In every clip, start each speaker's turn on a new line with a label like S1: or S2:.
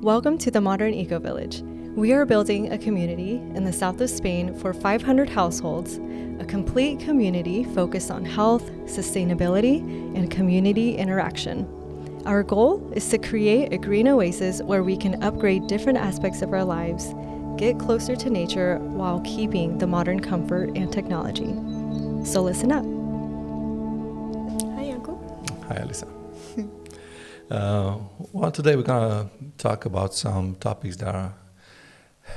S1: Welcome to the Modern Eco Village. We are building a community in the south of Spain for 500 households, a complete community focused on health, sustainability, and community interaction. Our goal is to create a green oasis where we can upgrade different aspects of our lives, get closer to nature while keeping the modern comfort and technology. So listen up. Hi, Iancu.
S2: Hi, Alisa. Well, today we're going to talk about some topics that are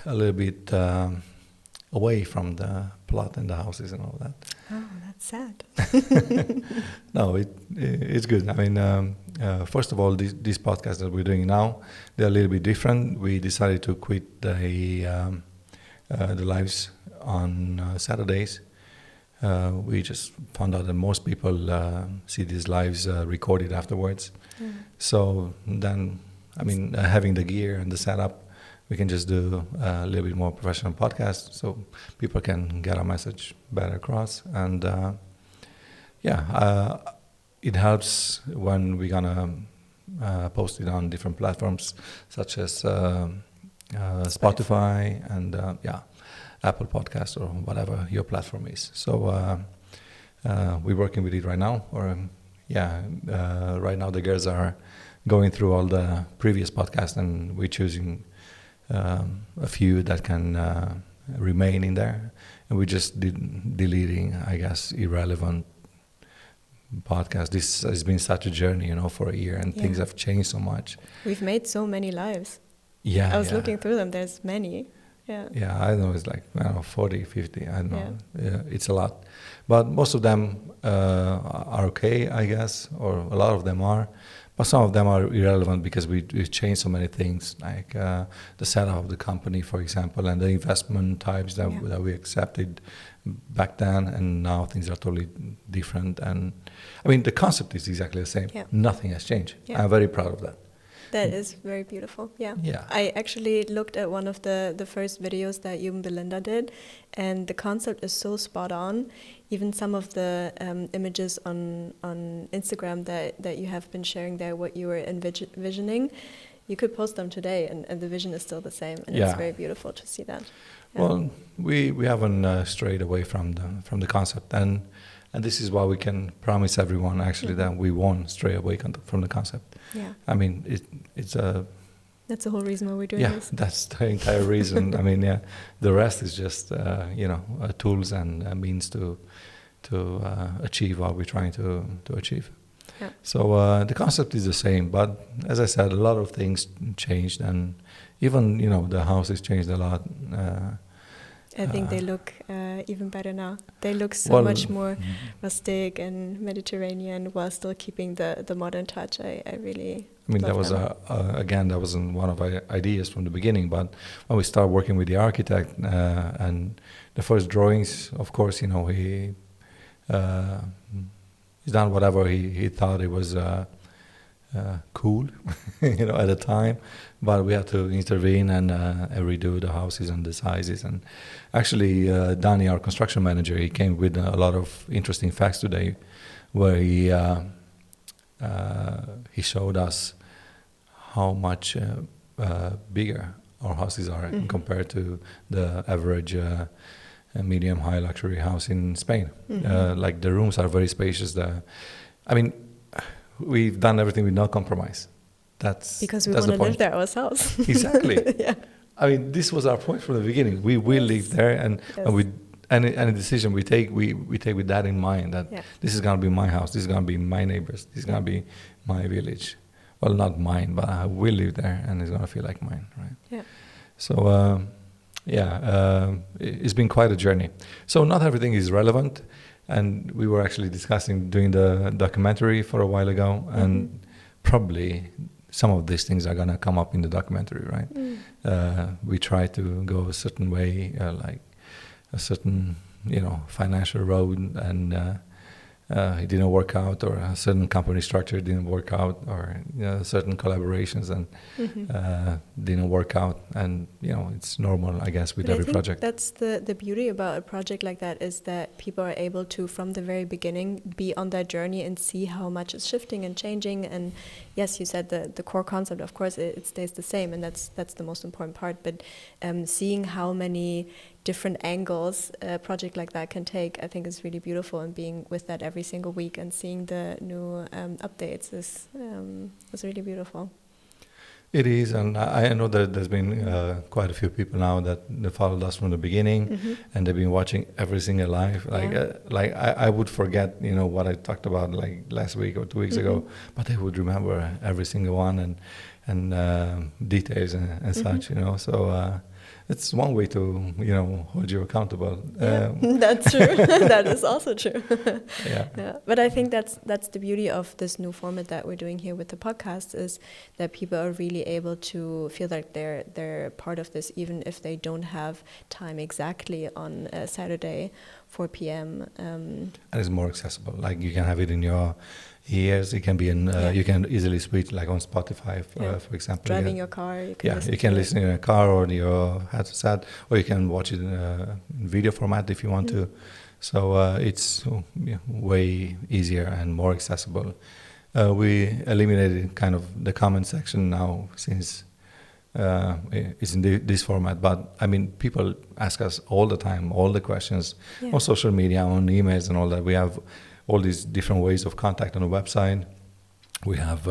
S2: a little bit away from the plot and the houses and all that.
S1: Oh, that's sad.
S2: No, it's good. I mean, first of all, these podcasts that we're doing now, they're a little bit different. We decided to quit the lives on Saturdays. We just found out that most people see these lives recorded afterwards. Mm. So then, I mean, having the gear and the setup, we can just do a little bit more professional podcast so people can get our message better across. And it helps when we're going to post it on different platforms such as Spotify and Apple Podcast or whatever your platform is. So we're working with it right now. Right now the girls are going through all the previous podcasts and we're choosing a few that can remain in there. And we're just deleting, I guess, irrelevant podcasts. This has been such a journey, for a year and things have changed so much.
S1: We've made so many lives. I was looking through them. There's many.
S2: Yeah, I know it's like 40, 50, I don't know. Yeah, it's a lot. But most of them are okay, I guess, or a lot of them are. But some of them are irrelevant because we've changed so many things, like the setup of the company, for example, and the investment types that we accepted back then, and now things are totally different. And I mean, the concept is exactly the same. Yeah. Nothing has changed. Yeah. I'm very proud of that.
S1: That is very beautiful. Yeah. I actually looked at one of the first videos that you and Belinda did, and the concept is so spot on. Even some of the images on Instagram that you have been sharing there, what you were envisioning, you could post them today, and the vision is still the same, and it's very beautiful to see that. Yeah.
S2: Well, we haven't strayed away from the concept, and this is why we can promise everyone actually that we won't stray away from the concept. Yeah. I mean, it's a...
S1: That's the whole reason why we're doing this.
S2: Yeah, that's the entire reason. I mean, the rest is just, tools and means to achieve what we're trying to achieve. Yeah. So the concept is the same, but as I said, a lot of things changed, and even, the house has changed a lot.
S1: I think they look even better now. They look so much more rustic and Mediterranean while still keeping the modern touch. I mean,
S2: that was that wasn't one of our ideas from the beginning, but when we started working with the architect and the first drawings, of course, he's done whatever he thought it was cool, at the time, but we had to intervene and redo the houses and the sizes. And actually, Danny, our construction manager, he came with a lot of interesting facts today, where he showed us how much bigger our houses are compared to the average medium high luxury house in Spain. Like the rooms are very spacious. We've done everything with no compromise. That's
S1: because we want to live there ourselves.
S2: Exactly. Yeah. I mean, this was our point from the beginning. We will live there, and we any decision we take with that in mind. That this is gonna be my house. This is gonna be my neighbors. This is gonna be my village. Well, not mine, but I will live there, and it's gonna feel like mine, right? Yeah. So, it's been quite a journey. So not everything is relevant. And we were actually discussing doing the documentary for a while ago, and probably some of these things are going to come up in the documentary, right? We try to go a certain way, like a certain, financial road, and it didn't work out, or a certain company structure didn't work out, or certain collaborations and didn't work out. And it's normal, I guess, with every project.
S1: That's the beauty about a project like that, is that people are able to, from the very beginning, be on that journey and see how much is shifting and changing. And yes, you said the core concept, of course, it stays the same, and that's the most important part. But seeing how many different angles a project like that can take, I think is really beautiful, and being with that every single week and seeing the new updates is really beautiful.
S2: It is, and I know that there's been quite a few people now that followed us from the beginning, and they've been watching every single live. Like I would forget, what I talked about like last week or 2 weeks ago, but they would remember every single one and details and such. So it's one way to hold you accountable.
S1: That's true. That is also true.
S2: Yeah.
S1: But I think that's the beauty of this new format that we're doing here with the podcast, is that people are really able to feel like they're part of this, even if they don't have time exactly on Saturday 4 p.m.
S2: And it's more accessible. Like you can have it in your ears. It can be in. You can easily switch, like on Spotify, for example.
S1: Driving your car.
S2: You can listen in a car or your headset, or you can watch it in video format if you want to. So it's way easier and more accessible. We eliminated kind of the comment section now, since it's in this format. But I mean, people ask us all the time, all the questions on social media, on emails and all that. We have all these different ways of contact on the website. We have,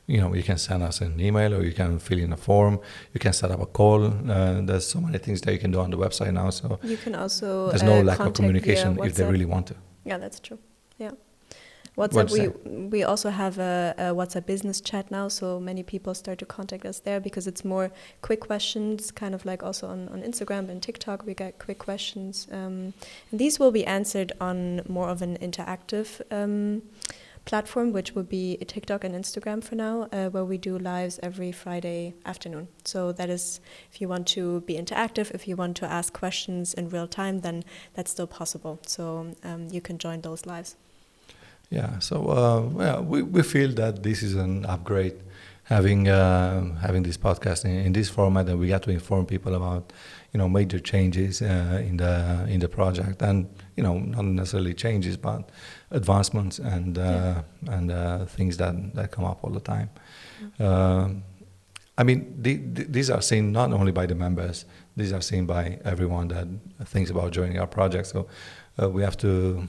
S2: you can send us an email, or you can fill in a form. You can set up a call. There's so many things that you can do on the website now. So
S1: you can also
S2: there's no lack of communication if they really want to.
S1: Yeah, that's true. Yeah. WhatsApp, we also have a WhatsApp business chat now, so many people start to contact us there, because it's more quick questions, kind of like also on Instagram and TikTok we get quick questions. And these will be answered on more of an interactive platform, which would be TikTok and Instagram for now, where we do lives every Friday afternoon. So that is, if you want to be interactive, if you want to ask questions in real time, then that's still possible. So you can join those lives.
S2: Yeah, so we feel that this is an upgrade, having this podcast in this format, and we got to inform people about major changes in the project, and not necessarily changes, but advancements and things that come up all the time. I mean, these are seen not only by the members; these are seen by everyone that thinks about joining our project. So we have to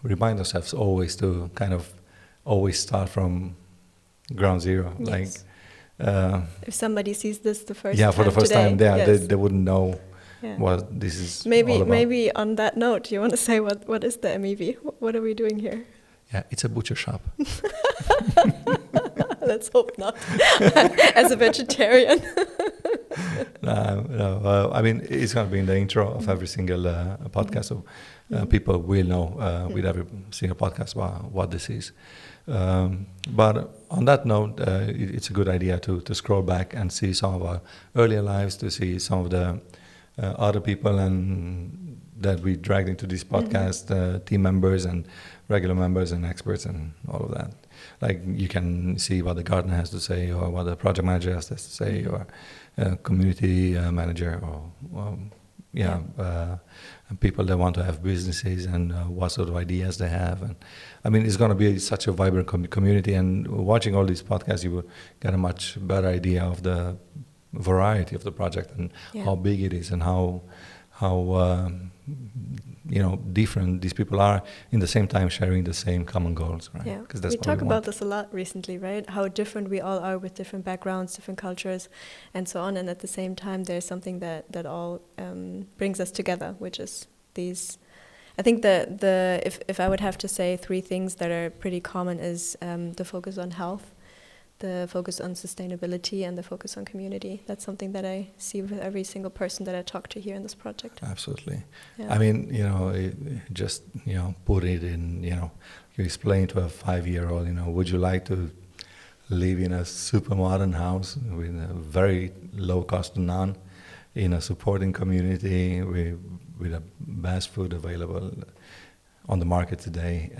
S2: remind ourselves always to kind of always start from ground zero.
S1: Yes.
S2: Like
S1: if somebody sees this the first time
S2: for the first
S1: today,
S2: time, they wouldn't know what this is all about.
S1: Maybe on that note, you want to say what is the MEV? What are we doing here?
S2: Yeah, it's a butcher shop.
S1: Let's hope not. As a vegetarian.
S2: No, I mean, it's going to be in the intro of every single podcast, so people will know with every single podcast what this is. But on that note, it's a good idea to scroll back and see some of our earlier lives, to see some of the other people and that we dragged into this podcast, team members and regular members and experts and all of that. Like you can see what the gardener has to say, or what the project manager has to say, or community manager, or people that want to have businesses and what sort of ideas they have. And I mean, it's going to be such a vibrant community. And watching all these podcasts, you will get a much better idea of the variety of the project and how big it is, and how different these people are, in the same time sharing the same common goals, right?
S1: Yeah,
S2: because that's
S1: we
S2: what
S1: talk
S2: we
S1: about
S2: want.
S1: this a lot recently, right? How different we all are with different backgrounds, different cultures, and so on. And at the same time, there's something that all brings us together, which is these. I think if I would have to say 3 things that are pretty common is the focus on health, the focus on sustainability, and the focus on community. That's something that I see with every single person that I talk to here in this project.
S2: Absolutely.
S1: Yeah.
S2: I mean, just put it in. You explain to a 5-year-old, would you like to live in a super modern house with a very low cost to none, in a supporting community with the best food available? on the market today.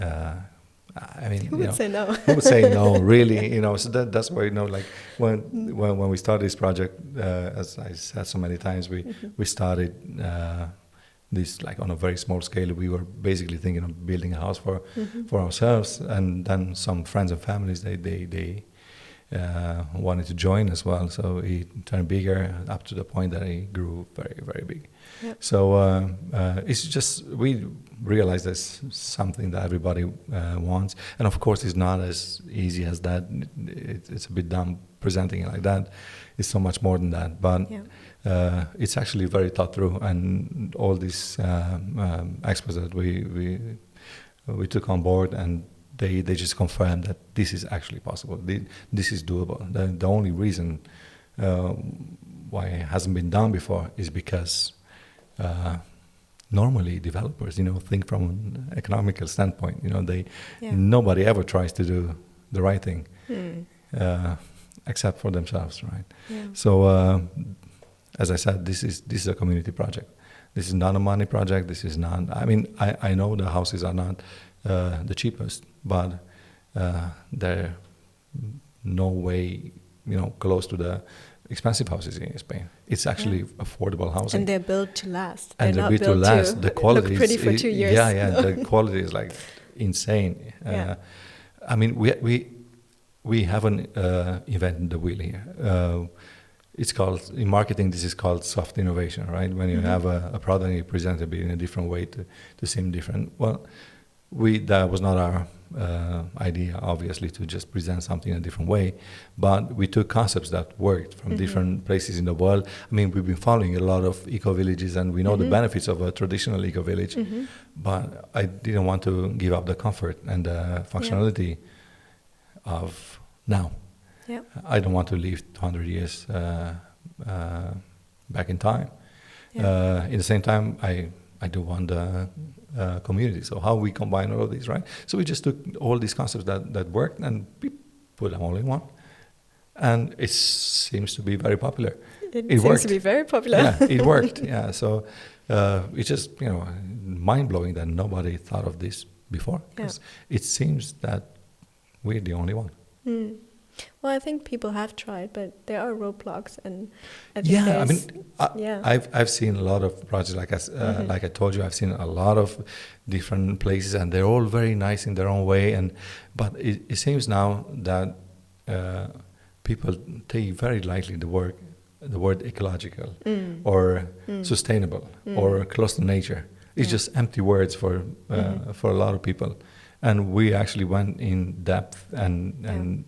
S2: I mean,
S1: who would say no?
S2: Who would say no? Really, So that's why, like when we started this project, as I said so many times, we started this like on a very small scale. We were basically thinking of building a house for ourselves, and then some friends and families they wanted to join as well. So it turned bigger up to the point that it grew very, very big. Yep. So it's just, we realize there's something that everybody wants. And of course, it's not as easy as that. It's a bit dumb presenting it like that. It's so much more than that. But it's actually very thought through. And all these experts that we took on board, and they just confirmed that this is actually possible. This is doable. The only reason why it hasn't been done before is because normally developers, think from an economical standpoint. Nobody ever tries to do the right thing except for themselves, right? Yeah. So as I said, this is a community project. This is not a money project. This is not. I mean, I know the houses are not the cheapest, but they're no way, close to the expensive houses in Spain. It's actually affordable housing,
S1: and they're built to last.
S2: And they're built to last. The quality
S1: look pretty for 2 years.
S2: Yeah. The quality is like insane. I mean, we haven't invented the wheel here. It's called, in marketing, this is called soft innovation, right? When you have a product and you present it in a different way to seem different. Well, that was not our idea, obviously, to just present something in a different way, but we took concepts that worked from different places in the world. I mean, we've been following a lot of eco-villages, and we know the benefits of a traditional eco-village, but I didn't want to give up the comfort and the functionality of now. Yep. I don't want to live 200 years back in time. In the same time, I do want the community. So how we combine all of these, right? So we just took all these concepts that worked and we put them all in one. And it seems to be very popular.
S1: It seems worked. To be very popular.
S2: Yeah, it worked. Yeah, so it's just, mind-blowing that nobody thought of this before. Because it seems that we're the only one.
S1: Well, I think people have tried, but there are roadblocks, and I think
S2: I've seen a lot of projects like I told you. I've seen a lot of different places, and they're all very nice in their own way. But it seems now that people take very lightly the word ecological or sustainable or close to nature. It's just empty words for a lot of people, and we actually went in depth and.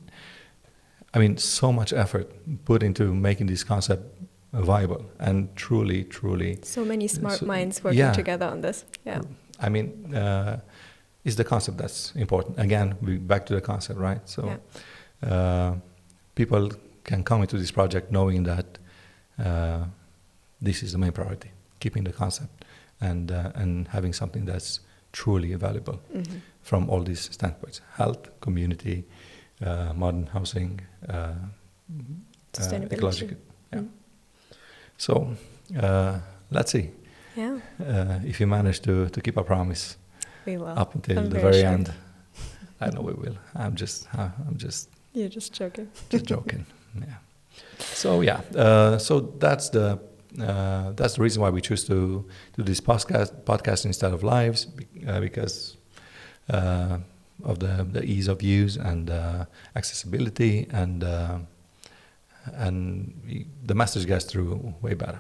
S2: I mean, so much effort put into making this concept viable and truly.
S1: So many smart minds working together on this. Yeah.
S2: I mean, it's the concept that's important. Again, back to the concept, right? So people can come into this project knowing that this is the main priority, keeping the concept and having something that's truly valuable from all these standpoints: health, community, modern housing, ecological. Yeah. So let's see.
S1: Yeah.
S2: If you manage to keep our promise,
S1: we will.
S2: Up until the very end. I know we will. I'm just.
S1: You're just joking.
S2: Just joking. Yeah. So so that's the reason why we choose to do this podcast instead of lives, because. Of the ease of use and accessibility and the message gets through way better.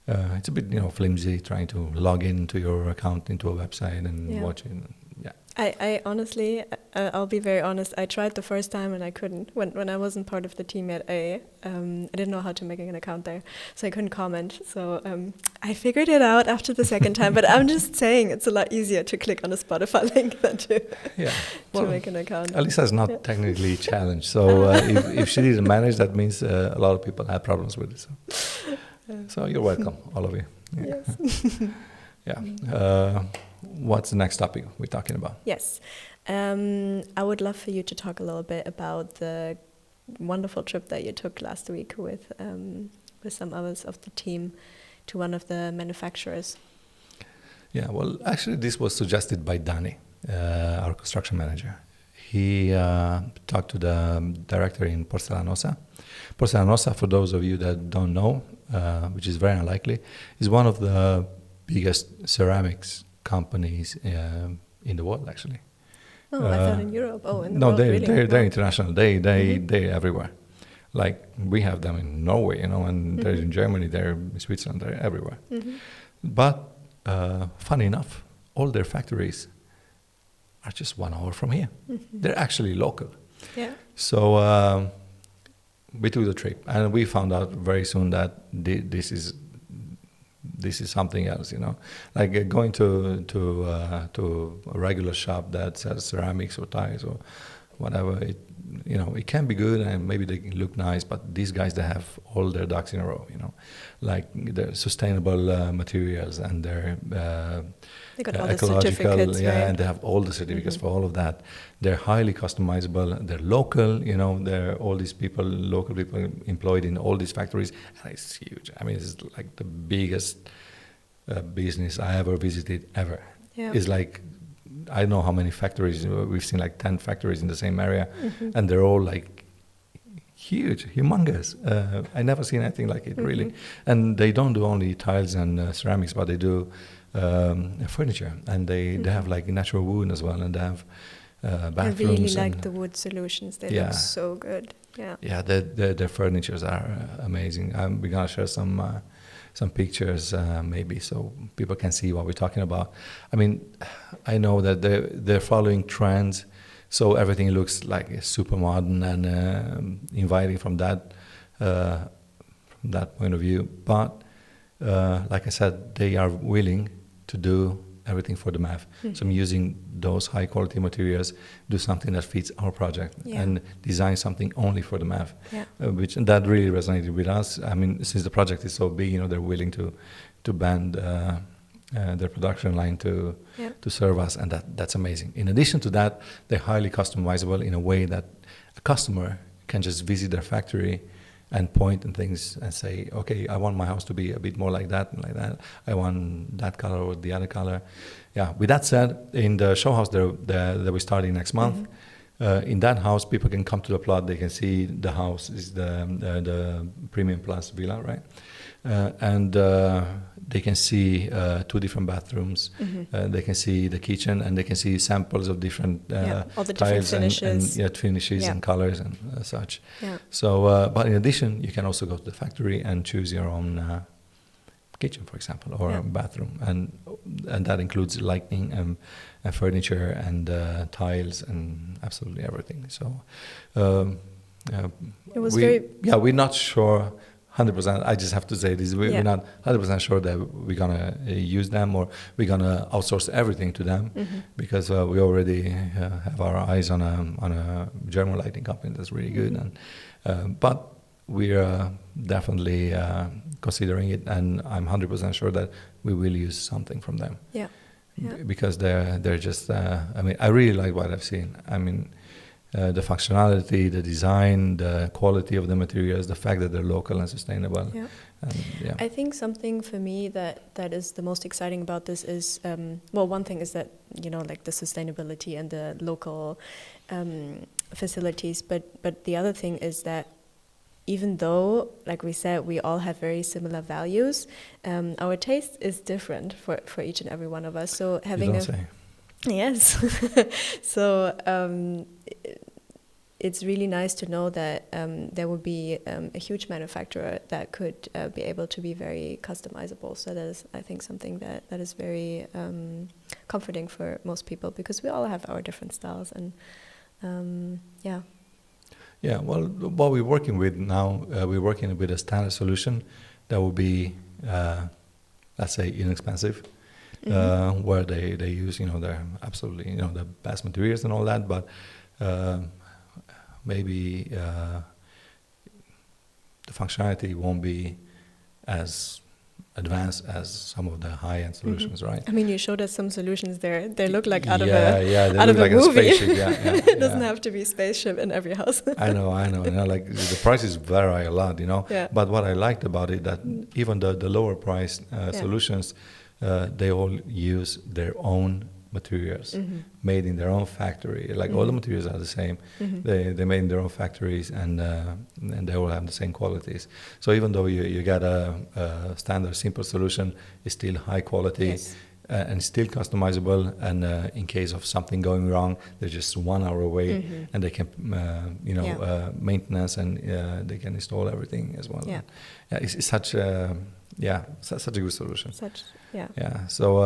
S2: It's a bit flimsy trying to log into your account into a website and watch it. Yeah.
S1: I honestly, I'll be very honest. I tried the first time and I couldn't. When I wasn't part of the team yet, I didn't know how to make an account there, so I couldn't comment. So I figured it out after the second time. But I'm just saying, it's a lot easier to click on a Spotify link than to make an account.
S2: Alisa is not technically challenged, so if she didn't manage, that means a lot of people had problems with it. So you're welcome, all of you. Yeah.
S1: Yes.
S2: Yeah. What's the next topic we're talking about?
S1: Yes. I would love for you to talk a little bit about the wonderful trip that you took last week with some others of the team to one of the manufacturers.
S2: Yeah, well, actually, this was suggested by Danny, our construction manager. He talked to the director in Porcelanosa. Porcelanosa, for those of you that don't know, which is very unlikely, is one of the biggest ceramics companies in the world, actually.
S1: Oh, I thought in Europe. Oh, in the
S2: no,
S1: world, really?
S2: they're international. They're everywhere. Like we have them in Norway, and they're in Germany, they're in Switzerland, they're everywhere. But funny enough, all their factories are just 1 hour from here. They're actually local.
S1: Yeah.
S2: So we took the trip, and we found out very soon that this is something else. Like going to a regular shop that sells ceramics or tiles or whatever. It can be good and maybe they look nice, but these guys, they have all their ducks in a row. Like the sustainable materials and their
S1: they got all the
S2: ecological,
S1: certificates, right?
S2: and they have all the certificates for all of that. They're highly customizable. They're local. They're all these local people employed in all these factories, and it's huge. I mean, it's like the biggest business I ever visited ever.
S1: Yeah.
S2: It's like, I don't know how many factories. We've seen like 10 factories in the same area, and they're all like huge, humongous. I never seen anything like it, really. And they don't do only tiles and ceramics, but they do furniture, and they have like natural wood as well, and they have bathrooms.
S1: I really like the wood solutions. They look so good. Yeah.
S2: Yeah, their furnitures are amazing. We're gonna share some pictures maybe so people can see what we're talking about. I mean, I know that they're following trends, so everything looks like super modern and inviting from that point of view. But like I said, they are willing to do everything for the MAF. So I'm using those high quality materials, do something that fits our project, and design something only for the MAF, which that really resonated with us. I mean, since the project is so big, they're willing to bend their production line to serve us, and that's amazing. In addition to that, they're highly customizable in a way that a customer can just visit their factory and point and things and say, okay, I want my house to be a bit more like that and like that. I want that color or the other color. Yeah. With that said, in the show house that we're starting next month, in that house, people can come to the plot. They can see the house is the Premium Plus Villa, right? And they can see 2 different bathrooms. They can see the kitchen, and they can see samples of different
S1: all the
S2: tiles
S1: different finishes,
S2: and finishes and colors and such.
S1: Yeah.
S2: So, but in addition, you can also go to the factory and choose your own kitchen, for example, or a bathroom, and that includes lighting and furniture and tiles and absolutely everything. So,
S1: it was
S2: we're not sure 100%. I just have to say this: we're not 100% sure that we're gonna use them or we're gonna outsource everything to them, because we already have our eyes on a German lighting company that's really good, and but we're definitely considering it, and I'm 100% sure that we will use something from them.
S1: Yeah.
S2: Because they're just. I mean, I really like what I've seen. I mean. The functionality, the design, the quality of the materials, the fact that they're local and sustainable.
S1: Yeah.
S2: And,
S1: I think something for me that is the most exciting about this is, one thing is that, like the sustainability and the local facilities, but the other thing is that even though, like we said, we all have very similar values, our taste is different for each and every one of us. So having Yes. So it's really nice to know that there will be a huge manufacturer that could be able to be very customizable. So that is, I think, something that is very comforting for most people, because we all have our different styles. And
S2: Yeah, well, what we're working with now, we're working with a standard solution that will be, let's say, inexpensive. Where they use, they're absolutely, the best materials and all that, but maybe the functionality won't be as advanced as some of the high-end solutions, right?
S1: I mean, you showed us some solutions there. They look like out of
S2: a
S1: movie.
S2: Spaceship.
S1: It doesn't have to be a spaceship in every house.
S2: I know. Like the prices vary a lot,
S1: Yeah.
S2: But what I liked about it, that even the lower price solutions, they all use their own materials, made in their own factory. Like all the materials are the same. They made in their own factories, and they all have the same qualities. So even though you get a standard simple solution, it's still high quality.
S1: Yes.
S2: And still customizable, and in case of something going wrong, they're just 1 hour away, and they can, maintenance, and they can install everything as well.
S1: Yeah.
S2: Yeah, it's such a such a good solution. Yeah. So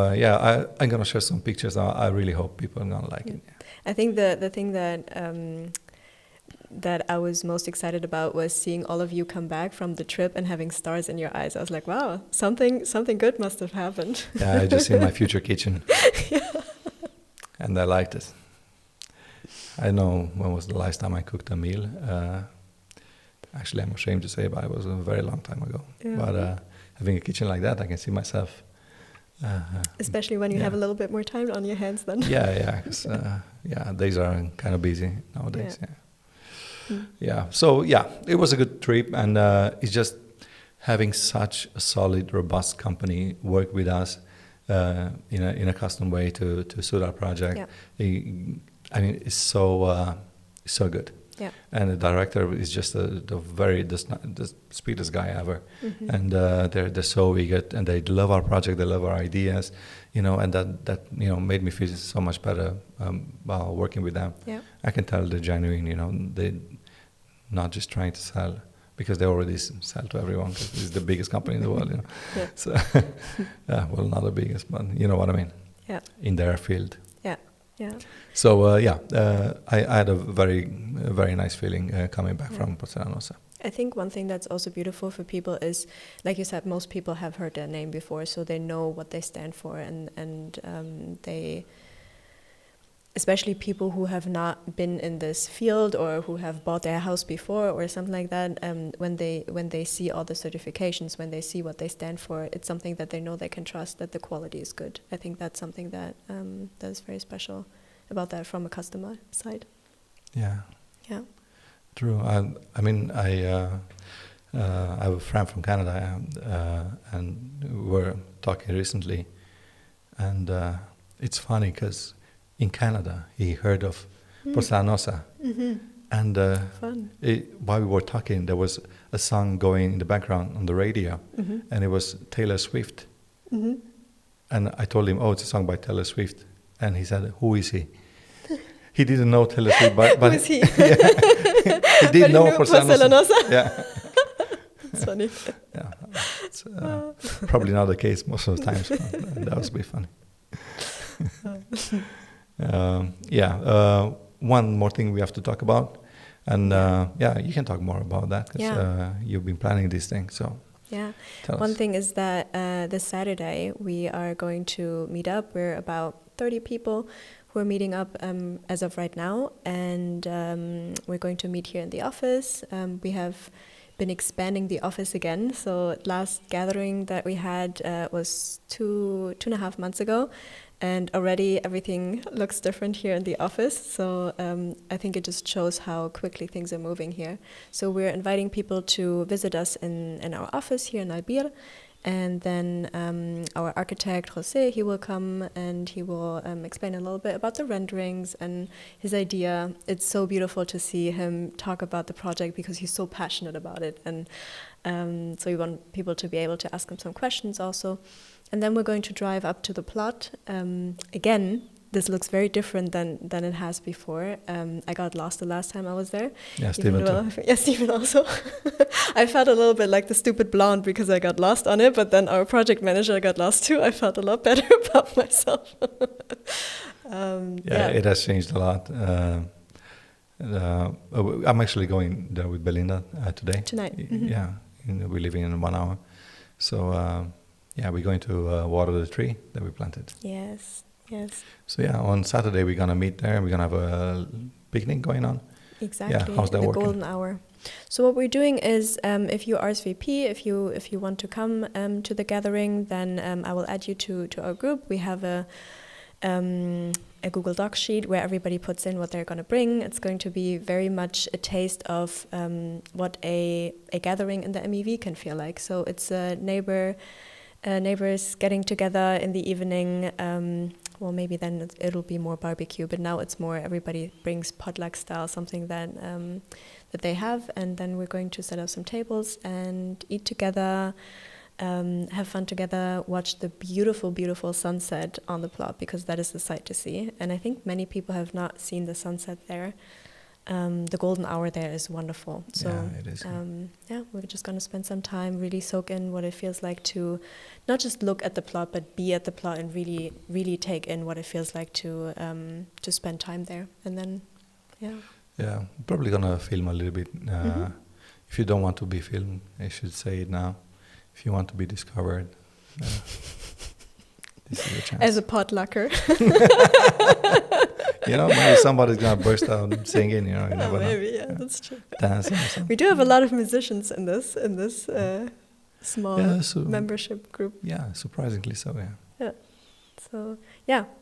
S2: I'm gonna share some pictures. I really hope people are gonna like it. Yeah.
S1: I think the thing that I was most excited about was seeing all of you come back from the trip and having stars in your eyes. I was like, wow, something good must have happened.
S2: Yeah, I just see my future kitchen. And I liked it. I know when was the last time I cooked a meal. Actually, I'm ashamed to say, but it was a very long time ago. Yeah. But having a kitchen like that, I can see myself.
S1: Especially when you have a little bit more time on your hands then.
S2: Yeah. Days are kind of busy nowadays. Yeah. So it was a good trip, and it's just having such a solid, robust company work with us in a custom way to suit our project. I mean, it's so good. Yeah. And the director is just the sweetest guy ever, and they're so eager, and they love our project, they love our ideas, and that made me feel so much better while working with them. Yeah. I can tell they're genuine, they not just trying to sell, because they already sell to everyone, because it's the biggest company in the world. Yeah. So well, not the biggest, but you know what I mean. Yeah. In their field. Yeah. So I had a very nice feeling coming back from Porcelanosa.
S1: I think one thing that's also beautiful for people is, like you said, most people have heard their name before, so they know what they stand for, and they, especially people who have not been in this field or who have bought their house before or something like that, when they see all the certifications, when they see what they stand for, it's something that they know they can trust, that the quality is good. I think that's something that is very special about that from a customer side. Yeah.
S2: True. I mean, I have a friend from Canada, and we were talking recently, and it's funny because in Canada he heard of Porcelanosa, and while we were talking, there was a song going in the background on the radio, and it was Taylor Swift, and I told him, it's a song by Taylor Swift, and he said, who is he? He didn't know Taylor Swift, but
S1: who is he?
S2: He did know Porcelanosa. Yeah.
S1: That's funny.
S2: Yeah, it's probably not the case most of the times, but that was a bit funny. One more thing we have to talk about, and you can talk more about that, because you've been planning this thing. So
S1: one thing is that this Saturday we are going to meet up. We're about 30 people who are meeting up as of right now, and we're going to meet here in the office. We have been expanding the office again. So last gathering that we had was two and a half months ago, and already everything looks different here in the office. So I think it just shows how quickly things are moving here. So we're inviting people to visit us in our office here in Albir. And then our architect, Jose, he will come and he will explain a little bit about the renderings and his idea. It's so beautiful to see him talk about the project because he's so passionate about it. And so we want people to be able to ask him some questions also. And then we're going to drive up to the plot. Again, this looks very different than it has before. I got lost the last time I was there.
S2: Yeah, Stephen too.
S1: Yeah, Stephen also. I felt a little bit like the stupid blonde because I got lost on it, but then our project manager got lost too. I felt a lot better about myself.
S2: It has changed a lot. I'm actually going there with Belinda today.
S1: Tonight.
S2: Yeah, we're leaving in 1 hour. So, we're going to water the tree that we planted.
S1: Yes.
S2: So on Saturday we're gonna meet there. We're gonna have a picnic going on.
S1: Exactly.
S2: Yeah, how's that working?
S1: The golden hour. So what we're doing is, if you RSVP, if you want to come to the gathering, then I will add you to our group. We have a Google Docs sheet where everybody puts in what they're going to bring. It's going to be very much a taste of what a gathering in the MEV can feel like. So it's a neighbor
S3: neighbors getting together in the evening. Well, maybe then it'll be more barbecue, but now it's more everybody brings potluck style, something that that they have, and then we're going to set up some tables and eat together, have fun together, watch the beautiful, beautiful sunset on the plot, because that is the sight to see. And I think many people have not seen the sunset there. The golden hour there is wonderful. So
S2: yeah, it is.
S3: We're just going to spend some time, really soak in what it feels like to not just look at the plot, but be at the plot and really, really take in what it feels like to spend time there. And then,
S2: Yeah, probably gonna film a little bit. If you don't want to be filmed, I should say it now. If you want to be discovered, this is your chance.
S3: As a potlucker.
S2: Maybe somebody's gonna burst out singing. You never
S3: maybe,
S2: know.
S3: That's true.
S2: Dancing or something.
S3: We do have a lot of musicians in this small membership group.
S2: Yeah, surprisingly so. Yeah.
S3: So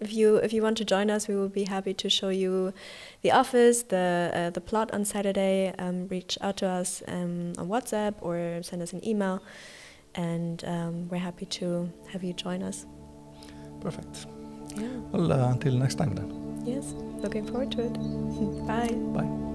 S3: if you want to join us, we will be happy to show you the office, the plot on Saturday. Reach out to us on WhatsApp or send us an email, and we're happy to have you join us.
S2: Perfect.
S3: Yeah.
S2: Well, until next time then.
S3: Yes, looking forward to it. Bye.
S2: Bye.